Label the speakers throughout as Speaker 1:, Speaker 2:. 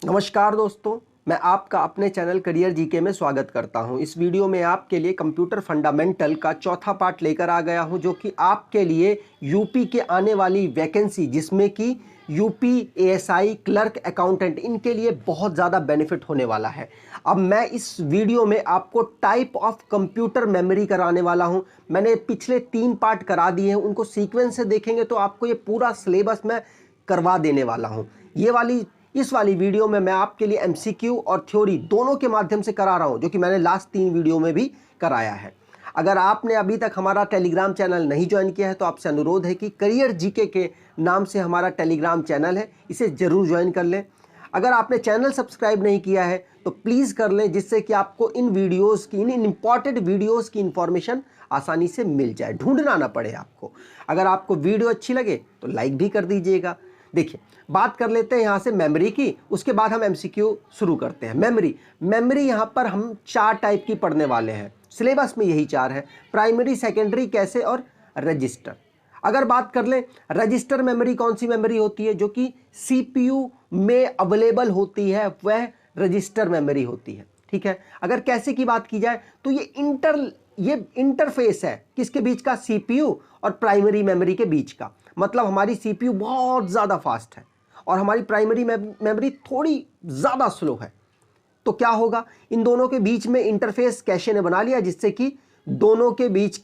Speaker 1: नमस्कार दोस्तों, मैं आपका अपने चैनल करियर जीके में स्वागत करता हूं। इस वीडियो में आपके लिए कंप्यूटर फंडामेंटल का चौथा पार्ट लेकर आ गया हूं, जो कि आपके लिए यूपी के आने वाली वैकेंसी, जिसमें कि यूपी एएसआई, क्लर्क, अकाउंटेंट, इनके लिए बहुत ज़्यादा बेनिफिट होने वाला है। अब मैं इस वीडियो में आपको टाइप ऑफ कंप्यूटर मेमोरी कराने वाला हूं। मैंने पिछले 3 पार्ट करा दिए हैं, उनको सीक्वेंस से देखेंगे तो आपको ये पूरा सिलेबस मैं करवा देने वाला हूं। इस वाली वीडियो में मैं आपके लिए एमसीक्यू और थ्योरी दोनों के माध्यम से करा रहा हूं, जो कि मैंने लास्ट 3 वीडियो में भी कराया है। अगर आपने अभी तक हमारा टेलीग्राम चैनल नहीं ज्वाइन किया है तो आपसे अनुरोध है कि करियर जीके के नाम से हमारा टेलीग्राम चैनल है, इसे ज़रूर ज्वाइन कर लें। अगर आपने चैनल सब्सक्राइब नहीं किया है तो प्लीज़ कर लें, जिससे कि आपको इन इंपॉर्टेंट वीडियोज़ की इंफॉर्मेशन आसानी से मिल जाए, ढूंढना ना पड़े आपको। अगर आपको वीडियो अच्छी लगे तो लाइक भी कर दीजिएगा। देखिए, बात कर लेते हैं यहाँ से मेमोरी की, उसके बाद हम एमसीक्यू शुरू करते हैं। मेमोरी यहाँ पर हम 4 टाइप की पढ़ने वाले हैं, सिलेबस में यही 4 है: प्राइमरी, सेकेंडरी, कैशे और रजिस्टर। अगर बात कर लें रजिस्टर मेमोरी, कौन सी मेमोरी होती है जो कि सीपीयू में अवेलेबल होती है, वह रजिस्टर मेमोरी होती है। ठीक है। अगर कैशे की बात की जाए तो ये इंटरफेस है किसके बीच का? सीपीयू और प्राइमरी मेमोरी के बीच का। मतलब हमारी सीपीयू बहुत ज़्यादा फास्ट है और हमारी प्राइमरी मेमोरी थोड़ी ज़्यादा स्लो है। तो क्या होगा, इन दोनों के बीच में इंटरफेस कैशे ने बना लिया, जिससे कि दोनों के बीच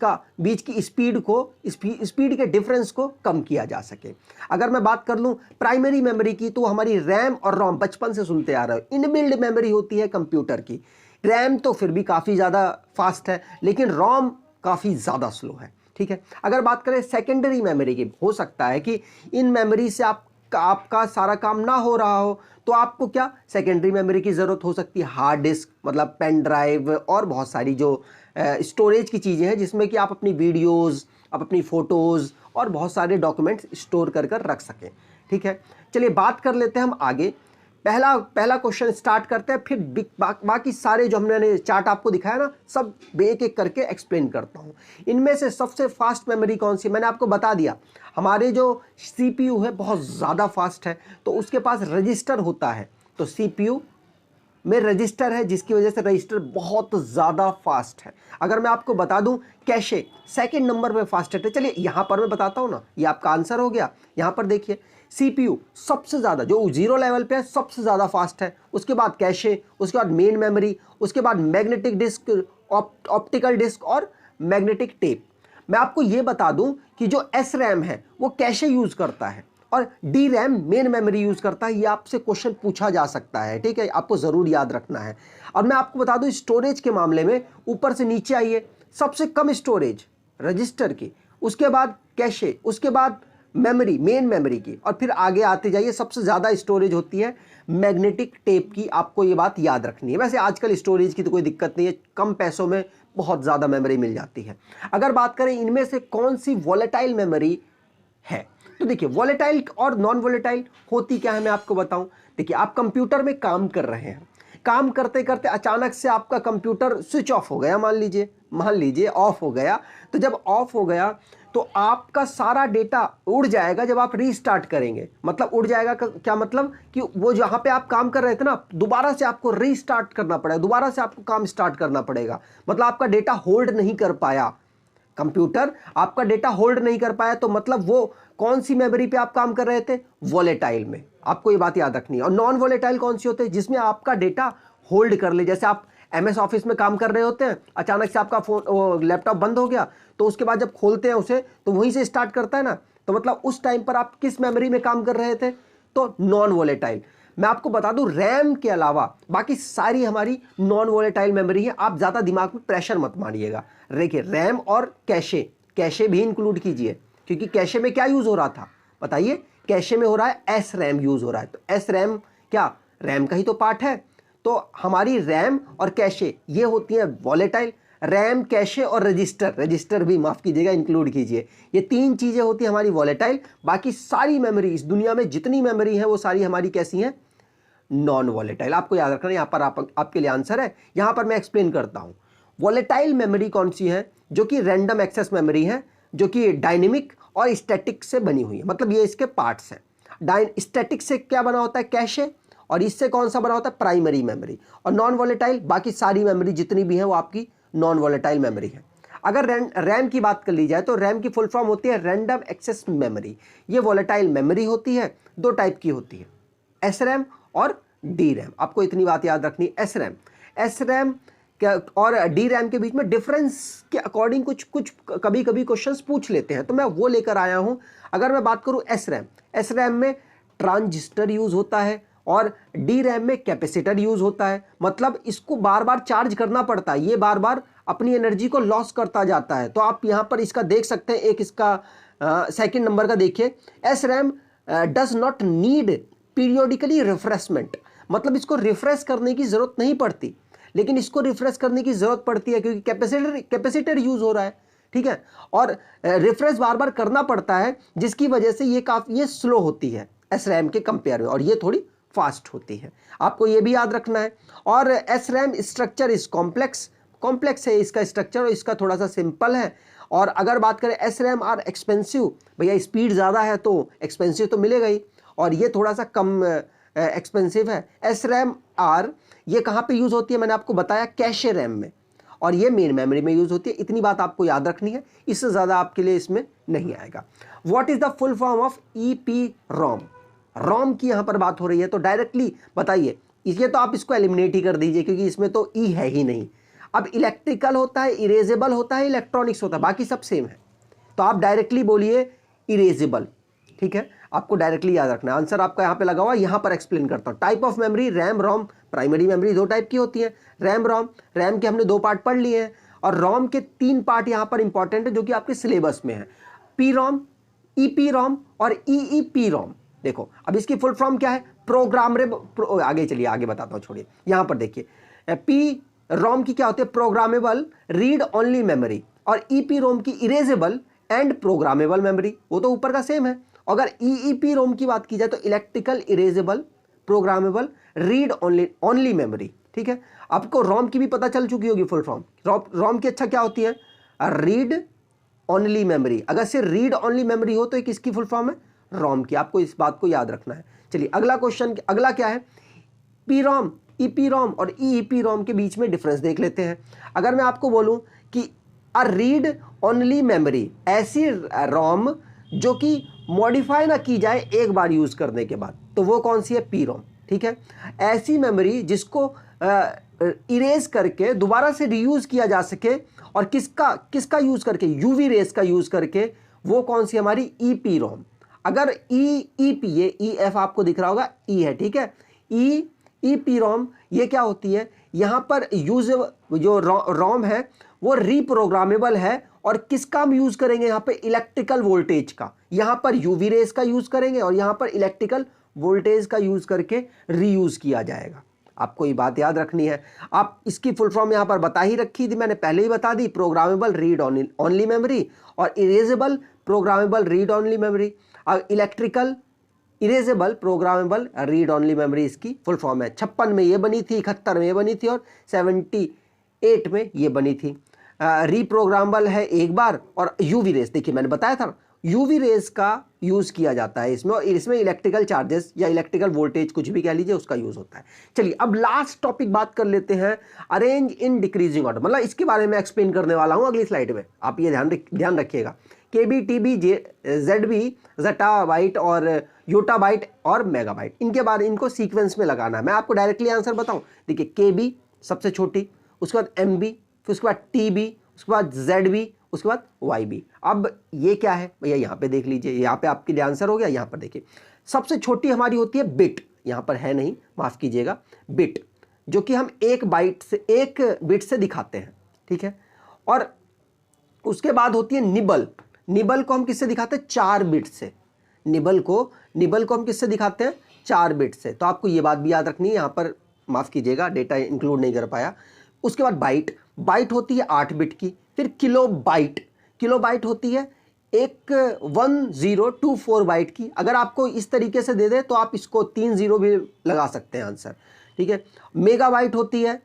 Speaker 1: की स्पीड के डिफरेंस को कम किया जा सके। अगर मैं बात कर लूं प्राइमरी मेमोरी की, तो हमारी रैम और रोम बचपन से सुनते आ रहे हो, इनबिल्ड मेमोरी होती है कंप्यूटर की। रैम तो फिर भी काफ़ी ज़्यादा फास्ट है, लेकिन रोम काफ़ी ज़्यादा स्लो है। ठीक है। अगर बात करें सेकेंडरी मेमोरी की, हो सकता है कि इन मेमोरी से आपका सारा काम ना हो रहा हो, तो आपको क्या सेकेंडरी मेमोरी की ज़रूरत हो सकती है। हार्ड डिस्क, मतलब पेन ड्राइव और बहुत सारी जो स्टोरेज की चीज़ें हैं, जिसमें कि आप अपनी वीडियोज़, आप अपनी फ़ोटोज़ और बहुत सारे डॉक्यूमेंट्स स्टोर कर रख सकें। ठीक है। चलिए बात कर लेते हैं हम आगे। पहला क्वेश्चन स्टार्ट करते हैं, फिर बाकी सारे जो हमने चार्ट आपको दिखाया ना, सब एक एक करके एक्सप्लेन करता हूँ। इनमें से सबसे फास्ट मेमोरी कौन सी? मैंने आपको बता दिया, हमारे जो सीपीयू है बहुत ज़्यादा फास्ट है, तो उसके पास रजिस्टर होता है। तो सीपीयू में रजिस्टर है, जिसकी वजह से रजिस्टर बहुत ज़्यादा फास्ट है। अगर मैं आपको बता दूं कैशे सेकंड नंबर पे फास्टेस्ट है। चलिए यहाँ पर मैं बताता हूँ ना, ये आपका आंसर हो गया। यहाँ पर देखिए, सीपीयू सबसे ज़्यादा जो 0 लेवल पे है, सबसे ज़्यादा फास्ट है। उसके बाद कैशे, उसके बाद मेन मेमोरी, उसके बाद मैग्नेटिक डिस्क, ऑप्टिकल डिस्क और मैग्नेटिक टेप। मैं आपको ये बता दूं कि जो एस रैम है वो कैशे यूज़ करता है और D RAM main memory use करता है। ये आपसे क्वेश्चन पूछा जा सकता है, ठीक है, आपको ज़रूर याद रखना है। और मैं आपको बता दूं स्टोरेज के मामले में, ऊपर से नीचे आइए, सबसे कम स्टोरेज रजिस्टर की, उसके बाद कैशे, उसके बाद मेमोरी, मेन मेमोरी की, और फिर आगे आते जाइए, सबसे ज़्यादा स्टोरेज होती है मैग्नेटिक टेप की। आपको ये बात याद रखनी है। वैसे आजकल स्टोरेज की तो कोई दिक्कत नहीं है, कम पैसों में बहुत ज़्यादा मेमोरी मिल जाती है। अगर बात करें इनमें से कौन सी वॉलेटाइल मेमोरी है, तो देखिए वॉलेटाइल और नॉन वॉलेटाइल होती क्या है, मैं आपको बताऊं। देखिए, आप कंप्यूटर में काम कर रहे हैं, काम करते करते अचानक से आपका कंप्यूटर स्विच ऑफ हो गया, मान लीजिए ऑफ हो गया। तो जब ऑफ हो गया तो आपका सारा डेटा उड़ जाएगा जब आप रीस्टार्ट करेंगे। मतलब उड़ जाएगा क्या मतलब कि वो जहां पे आप काम कर रहे थे ना, दोबारा से आपको रीस्टार्ट करना पड़ेगा, दोबारा से आपको काम स्टार्ट करना पड़ेगा। मतलब आपका डेटा होल्ड नहीं कर पाया, कंप्यूटर आपका डेटा होल्ड नहीं कर पाया। तो मतलब वो कौन सी मेमोरी पे आप काम कर रहे थे? वॉलेटाइल में। आपको ये बात याद रखनी है। और नॉन वॉलेटाइल कौन सी होते हैं? जिसमें आपका डेटा होल्ड कर ले। जैसे आप एमएस ऑफिस में काम कर रहे होते हैं, अचानक से आपका फोन लैपटॉप बंद हो गया, तो उसके बाद जब खोलते हैं उसे तो वहीं से स्टार्ट करता है ना, तो मतलब उस टाइम पर आप किस मेमोरी में काम कर रहे थे? तो नॉन वॉलेटाइल। मैं आपको बता दूं, रैम के अलावा बाकी सारी हमारी नॉन वॉलेटाइल मेमोरी है। आप ज़्यादा दिमाग में प्रेशर मत मारिएगा। देखिए, रैम और कैशे भी इंक्लूड कीजिए, क्योंकि कैशे में क्या यूज़ हो रहा था बताइए? कैशे में हो रहा है एस रैम यूज़ हो रहा है। तो एस रैम क्या रैम का ही तो पार्ट है। तो हमारी रैम और कैशे ये होती है वॉलेटाइल। रैम, कैशे और रजिस्टर भी माफ़ कीजिएगा इंक्लूड कीजिए। ये 3 चीज़ें होती हैं हमारी वॉलेटाइल। बाकी सारी मेमोरी, इस दुनिया में जितनी मेमोरी है वो सारी हमारी कैसी हैं? Non volatile. आपको याद रखना, यहाँ पर आपके लिए आंसर है। यहाँ पर मैं एक्सप्लेन करता हूँ। वॉलेटाइल मेमोरी कौन सी है? जो कि रैंडम एक्सेस मेमोरी है, जो कि डायनेमिक और स्टैटिक से बनी हुई है। मतलब ये इसके पार्ट्स हैं। स्टैटिक से क्या बना होता है? कैशे, और इससे कौन सा बना होता है, प्राइमरी मेमोरी। और नॉन वॉलेटाइल, बाकी सारी मेमोरी जितनी भी है वो आपकी नॉन वॉलेटाइल मेमोरी है। अगर रैम की बात कर ली जाए तो रैम की फुल फॉर्म होती है रैंडम एक्सेस मेमोरी। ये वॉलेटाइल मेमोरी होती है, दो टाइप की होती है, एस रैम और डी रैम। आपको इतनी बात याद रखनी, एस रैम और डी रैम के बीच में डिफरेंस के अकॉर्डिंग कुछ कभी कभी क्वेश्चंस पूछ लेते हैं, तो मैं वो लेकर आया हूं। अगर मैं बात करूं एस रैम में ट्रांजिस्टर यूज होता है और डी रैम में कैपेसिटर यूज होता है। मतलब इसको बार बार चार्ज करना पड़ता है, ये बार बार अपनी एनर्जी को लॉस करता जाता है। तो आप यहां पर इसका देख सकते हैं, एक इसका सेकंड नंबर का देखिए, S RAM does not need periodically refreshment. मतलब इसको रिफ्रेश करने की जरूरत नहीं पड़ती, लेकिन इसको रिफ्रेश करने की जरूरत पड़ती है क्योंकि कैपेसिटर यूज हो रहा है, ठीक है। और रिफ्रेश बार बार करना पड़ता है, जिसकी वजह से ये स्लो होती है एस रैम के कंपेयर में, और ये थोड़ी फास्ट होती है। आपको ये भी याद रखना है। और S RAM structure is complex है इसका स्ट्रक्चर, और इसका थोड़ा सा सिंपल है। और अगर बात करें एस रैम आर एक्सपेंसिव, भैया स्पीड ज़्यादा है तो एक्सपेंसिव तो मिलेगा ही, और ये थोड़ा सा कम एक्सपेंसिव है। एस रैम आर ये कहाँ पे यूज़ होती है, मैंने आपको बताया कैशे रैम में, और ये मेन मेमोरी में यूज़ होती है। इतनी बात आपको याद रखनी है, इससे ज़्यादा आपके लिए इसमें नहीं आएगा। What is the full form of E ROM की यहाँ पर बात हो रही है, तो डायरेक्टली बताइए। ये तो आप इसको एलिमिनेट ही कर दीजिए क्योंकि इसमें तो ई है ही नहीं। अब इलेक्ट्रिकल होता है, इरेजेबल होता है, इलेक्ट्रॉनिक्स होता है, बाकी सब सेम है। तो आप डायरेक्टली बोलिए इरेजेबल, ठीक है। आपको डायरेक्टली याद रखना है। आंसर आपका यहाँ पे लगा हुआ, यहाँ पर एक्सप्लेन करता हूँ। Type of memory, RAM ROM. Primary memory दो टाइप की होती है, रैम रोम। रैम के हमने दो पार्ट पढ़ लिए हैं, और रोम के तीन पार्ट यहाँ पर इंपॉर्टेंट है जो कि आपके सिलेबस में है, P ROM, E P ROM और ई पी रोम। देखो अब इसकी फुल फॉर्म क्या है, प्रोग्रामेबल। आगे चलिए, आगे बताता हूँ, छोड़िए। यहाँ पर देखिए, पी रोम की क्या होती है, प्रोग्रामेबल रीड ओनली मेमोरी, और ई पी रोम की इरेजेबल एंड प्रोग्रामेबल मेमोरी। वो तो ऊपर का सेम है। अगर ई पी रोम की बात की जाए तो electrical erasable programmable read only memory, ठीक है। आपको रोम की भी पता चल चुकी होगी फुल फॉर्म। रोम की अच्छा क्या होती है, रीड ओनली मेमोरी। अगर सिर्फ रीड ओनली मेमोरी हो तो एक इसकी फुल फॉर्म है रोम की। आपको इस बात को याद रखना है। चलिए अगला क्वेश्चन, अगला क्या है, P ROM, E P ROM और ई पी रोम के बीच में डिफरेंस देख लेते हैं। अगर मैं आपको बोलूं कि अ रीड ओनली मेमोरी, ऐसी रोम जो कि मॉडिफाई ना की जाए एक बार यूज करने के बाद, तो वो कौन सी है, पी रोम, ठीक है। ऐसी मेमोरी जिसको इरेज करके दोबारा से रीयूज किया जा सके, और किसका यूज करके, यूवी रेस का यूज करके, वो कौन सी हमारी, ई पी रोम। अगर ई पी, ये ई एफ आपको दिख रहा होगा, ई है, ठीक है। ई पी रोम ये क्या होती है, यहां पर यूज जो रोम है वो रीप्रोग्रामेबल है, और किसका हम यूज करेंगे यहाँ पे, इलेक्ट्रिकल वोल्टेज का। यहां पर यूवी रेस का यूज करेंगे और यहां पर इलेक्ट्रिकल वोल्टेज का यूज करके रीयूज किया जाएगा। आपको ये बात याद रखनी है। आप इसकी फुल फॉर्म यहां पर बता ही रखी थी, मैंने पहले ही बता दी, प्रोग्रामेबल रीड ओनली मेमोरी और erasable programmable read only memory. अब electrical erasable programmable read only memory इसकी फुल फॉर्म है। 56 में ये बनी थी, 71 में ये बनी थी और 78 में ये बनी थी। रीप्रोग्रामेबल है एक बार, और यूवी रेस, देखिए मैंने बताया था यूवी रेस का यूज किया जाता है इसमें, और इसमें इलेक्ट्रिकल चार्जेस या इलेक्ट्रिकल वोल्टेज कुछ भी कह लीजिए उसका यूज होता है। चलिए अब लास्ट टॉपिक बात कर लेते हैं, अरेंज इन डिक्रीजिंग ऑर्डर। मतलब इसके बारे में एक्सप्लेन करने वाला हूं अगली स्लाइड में, आप ये ध्यान रखिएगा। केबी, टीबी, जेडबी, ज़ेटाबाइट और योटाबाइट और मेगाबाइट, इनको सीक्वेंस में लगाना है। मैं आपको डायरेक्टली आंसर बताऊं, देखिए केबी सबसे छोटी, उसके बाद एमबी, फिर उसके बाद टीबी, उसके बाद जेडबी, उसके बाद वाईबी। अब ये क्या है भैया, यहाँ पे देख लीजिए, यहाँ पे आपके लिए आंसर हो गया। यहाँ पर देखिए सबसे छोटी हमारी होती है बिट, यहाँ पर है नहीं, माफ कीजिएगा, बिट, जो कि हम एक बिट से दिखाते हैं, ठीक है। और उसके बाद होती है निबल। निबल को हम किससे दिखाते हैं, 4 बिट से। निबल को हम किससे दिखाते हैं, 4 बिट से। तो आपको ये बात भी याद रखनी है, यहाँ पर माफ कीजिएगा डेटा इंक्लूड नहीं कर पाया। उसके बाद बाइट होती है 8 बिट की। फिर किलोबाइट होती है 1024 बाइट की। अगर आपको इस तरीके से दे दे तो आप इसको 3 0 भी लगा सकते हैं आंसर, ठीक है। मेगाबाइट होती है,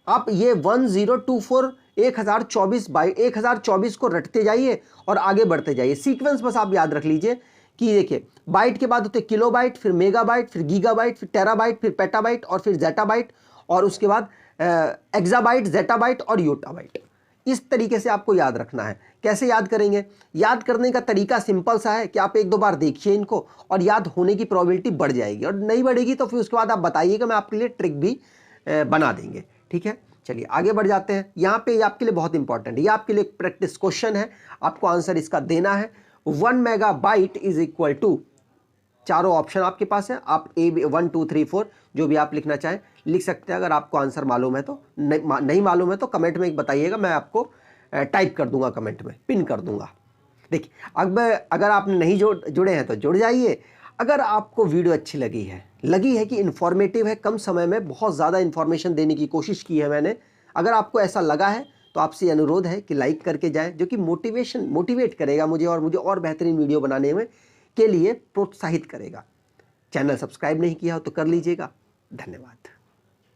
Speaker 1: आप ये 1024 1024 बाइट, 1024 को रटते जाइए और आगे बढ़ते जाइए। सीक्वेंस बस आप याद रख लीजिए कि देखिए बाइट के बाद होते किलोबाइट, फिर मेगाबाइट, फिर गीगाबाइट, फिर टेराबाइट, फिर पेटाबाइट और फिर जेटाबाइट, और उसके बाद एक्साबाइट, जेटाबाइट और योटाबाइट। इस तरीके से आपको याद रखना है। कैसे याद करेंगे? याद करने का तरीका सिंपल सा है कि आप एक दो बार देखिए इनको और याद होने की प्रोबेबिलिटी बढ़ जाएगी, और नहीं बढ़ेगी तो फिर उसके बाद आप बताइएगा, मैं आपके लिए ट्रिक भी बना देंगे। ठीक है, चलिए आगे बढ़ जाते हैं। यहाँ पे आपके लिए बहुत इंपॉर्टेंट है, ये आपके लिए प्रैक्टिस क्वेश्चन है, आपको आंसर इसका देना है। 1 मेगाबाइट इज इक्वल टू, चारों ऑप्शन आपके पास है, आप ए 1 2 3 4 जो भी आप लिखना चाहें लिख सकते हैं। अगर आपको आंसर मालूम है तो, नहीं मालूम है तो कमेंट में बताइएगा, मैं आपको टाइप कर दूंगा, कमेंट में पिन कर दूंगा। देखिए अब अगर आप नहीं जुड़े हैं तो जुड़ जाइए। अगर आपको वीडियो अच्छी लगी है कि इन्फॉर्मेटिव है, कम समय में बहुत ज़्यादा इन्फॉर्मेशन देने की कोशिश की है मैंने, अगर आपको ऐसा लगा है तो आपसे अनुरोध है कि लाइक करके जाएं, जो कि मोटिवेट करेगा मुझे और बेहतरीन वीडियो बनाने में के लिए प्रोत्साहित करेगा। चैनल सब्सक्राइब नहीं किया हो तो कर लीजिएगा। धन्यवाद।